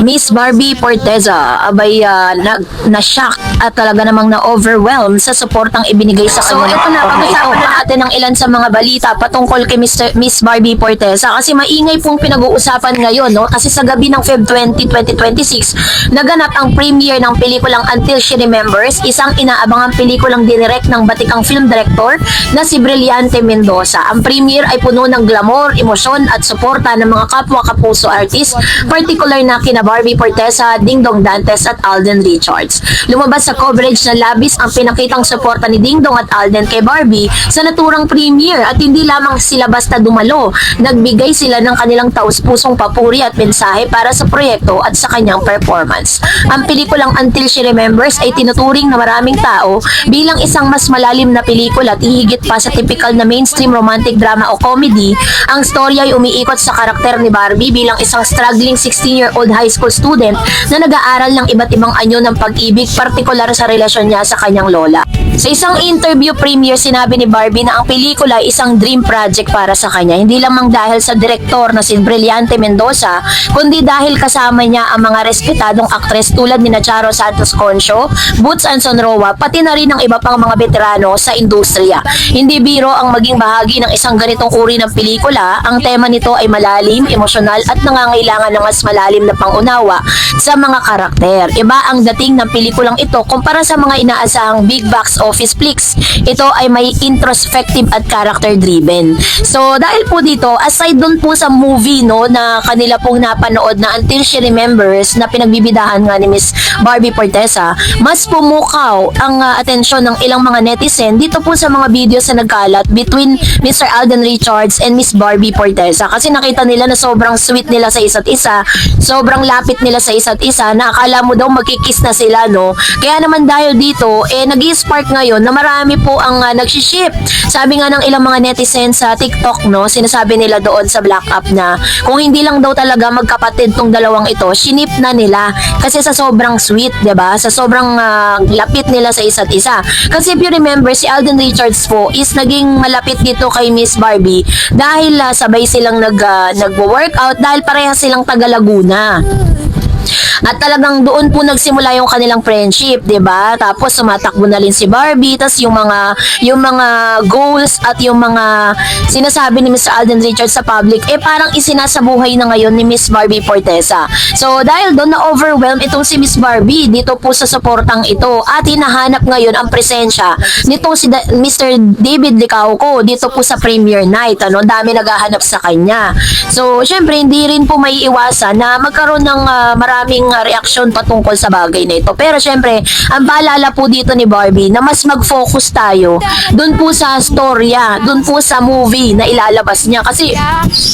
Miss Barbie Forteza, abay na-shock at talaga namang na-overwhelm sa suportang ibinigay sa kanya. So ito na, pag-usapan natin ng ilan sa mga balita patungkol kay Miss Barbie Forteza kasi maingay pong pinag-uusapan ngayon, no? Kasi sa gabi ng Feb 20, 2026, naganap ang premiere ng pelikulang Until She Remembers, isang inaabangang pelikulang dinirect ng batikang film director na si Brillante Mendoza. Ang premiere ay puno ng glamour, emosyon at suporta ng mga kapwa-kapuso artist, particular na kina Barbie Forteza, Dingdong Dantes at Alden Richards. Lumabas sa coverage na labis ang pinakitang suporta ni Dingdong at Alden kay Barbie sa naturang premiere at hindi lamang sila basta dumalo, nagbigay sila ng kanilang taus-pusong papuri at mensahe para sa proyekto at sa kanyang performance. Ang pelikulang Until She Remembers ay tinuturing na maraming tao bilang isang mas malalim na pelikula at hihigit pa sa typical na mainstream romantic drama o comedy. Ang storya ay umiikot sa karakter ni Barbie bilang isang struggling 16-year-old high school student na nag-aaral ng iba't ibang anyo ng pag-ibig, partikular sa relasyon niya sa kanyang lola. Sa isang interview premiere, sinabi ni Barbie na ang pelikula ay isang dream project para sa kanya, hindi lamang dahil sa direktor na si Brillante Mendoza, kundi dahil kasama niya ang mga respetadong aktres tulad ni Charo Santos Concho, Boots Anson Roa, pati na rin ang iba pang mga veterano sa industriya. Hindi biro ang maging bahagi ng isang ganitong uri ng pelikula. Ang tema nito ay malalim, emosyonal at nangangailangan ng mas malalim na pangunawa sa mga karakter. Iba ang dating ng pelikulang ito kumpara sa mga inaasahang big box office flicks. Ito ay may introspective at character driven. So dahil po dito, aside dun po sa movie, no, na kanila pong napanood na Until She Remembers na pinagbibidahan nga ni Miss Barbie Forteza, mas pumukaw ang atensyon ng ilang mga netizen dito po sa mga videos na nagkalat between Mr. Alden Richards and Miss Barbie Forteza, kasi nakita nila na sobrang sweet nila sa isa't isa, sobrang lapit nila sa isa't isa na akala mo daw magkikiss na sila, no? Kaya naman dahil dito, nag-i-spark ngayon na marami po ang nagsiship. Sabi nga ng ilang mga netizen sa TikTok, no, sinasabi nila doon sa Black Up na kung hindi lang daw talaga magkapatid tong dalawang ito, shinip na nila kasi sa sobrang sweet, 'di ba? Sa sobrang lapit nila sa isa't isa. Kasi if you remember, si Alden Richards po is naging malapit dito kay Miss Barbie dahil sabay silang nagwo-workout dahil parehas silang taga Laguna. At talagang doon po nagsimula yung kanilang friendship, 'di ba? Tapos sumatakbo na rin si Barbie, tas yung mga goals at yung mga sinasabi ni Mr. Alden Richards sa public parang isinasabuhay na ngayon ni Miss Barbie Forteza. So dahil doon na overwhelm itong si Miss Barbie dito po sa suportang ito at hinahanap ngayon ang presensya nitong si Mr. David Licauco dito po sa premiere night. Dami naghahanap sa kanya. So syempre hindi rin po maiiwasan na magkaroon ng maraming reaksyon patungkol sa bagay na ito. Pero syempre, ang paalala po dito ni Barbie na mas mag-focus tayo dun po sa storya, dun po sa movie na ilalabas niya. Kasi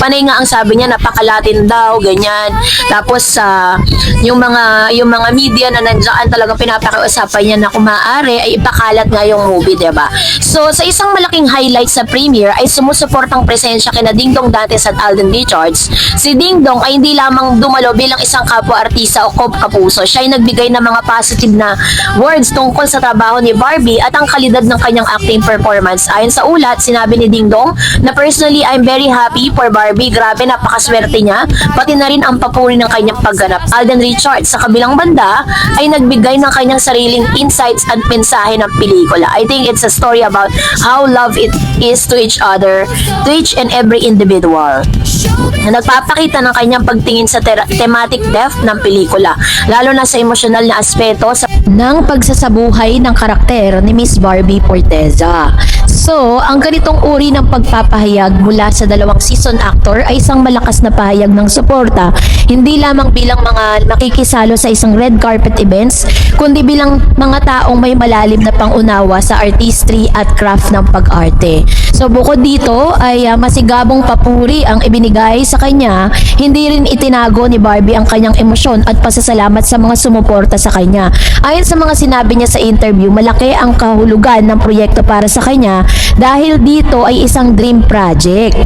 panay nga ang sabi niya, napakalatin daw, ganyan. Tapos yung mga media na nandiyan talagang pinapakiusapan niya na kung maaari ay ipakalat nga yung movie, diba? So sa isang malaking highlight sa premiere ay sumusuportang presensya kina Dingdong Dantes at Alden Richards. Si Dingdong ay hindi lamang dumalo bilang isang kapwa-artista o kapuso. Siya ay nagbigay ng mga positive na words tungkol sa trabaho ni Barbie at ang kalidad ng kanyang acting performance. Ayon sa ulat, sinabi ni Dingdong na personally, I'm very happy for Barbie. Grabe, napakaswerte niya. Pati na rin ang papuri ng kanyang pagganap. Alden Richards, sa kabilang banda, ay nagbigay ng kanyang sariling insights at mensahe ng pelikula. I think it's a story about how love it is to each other, to each and every individual. Nagpapakita ng kanyang pagtingin sa thematic depth ng pelikula, lalo na sa emosyonal na aspeto ng pagsasabuhay ng karakter ni Miss Barbie Forteza. So, ang ganitong uri ng pagpapahayag mula sa dalawang season actor ay isang malakas na pahayag ng suporta, hindi lamang bilang mga nakikisalo sa isang red carpet events, kundi bilang mga taong may malalim na pangunawa sa artistry at craft ng pag-arte. So, bukod dito ay masigabong papuri ang ibinigay sa kanya, hindi rin itinago ni Barbie ang kanyang emosyon at pasasalamat sa mga sumuporta sa kanya. Ayon Ayon sa mga sinabi niya sa interview, malaki ang kahulugan ng proyekto para sa kanya dahil dito ay isang dream project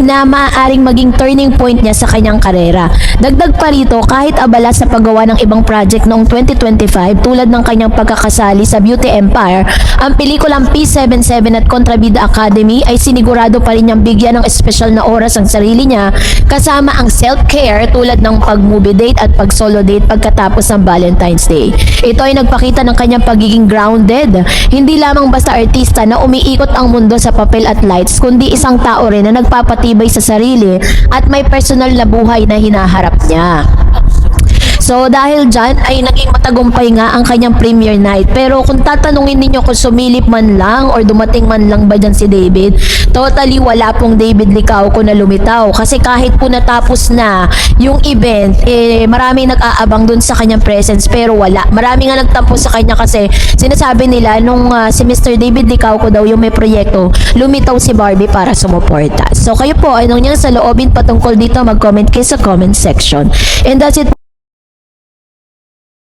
na maaaring maging turning point niya sa kanyang karera. Dagdag pa rito, kahit abala sa paggawa ng ibang project noong 2025 tulad ng kanyang pagkakasali sa Beauty Empire, ang pelikulang P77 at Kontrabida Academy ay sinigurado pa rin niyang bigyan ng espesyal na oras ang sarili niya kasama ang self-care tulad ng pag-movie date at pag-solo date pagkatapos ng Valentine's Day. Ito ay nagpakita ng kanyang pagiging grounded. Hindi lamang basta artista na umiikot ang mundo sa papel at lights, kundi isang tao rin na nagpapatibay sa sarili at may personal na buhay na hinaharap niya. So dahil dyan ay naging matagumpay nga ang kanyang premiere night. Pero kung tatanungin ninyo kung sumilip man lang or dumating man lang ba dyan si David, totally wala pong David Licauco na lumitaw. Kasi kahit po natapos na yung event, maraming nag-aabang dun sa kanyang presence pero wala. Maraming nga nagtampo sa kanya kasi sinasabi nila nung si Mr. David Licauco daw yung may proyekto, lumitaw si Barbie para sumuporta. So kayo po, anong nyo sa loobin patungkol dito, mag-comment kayo sa comment section. And that's it.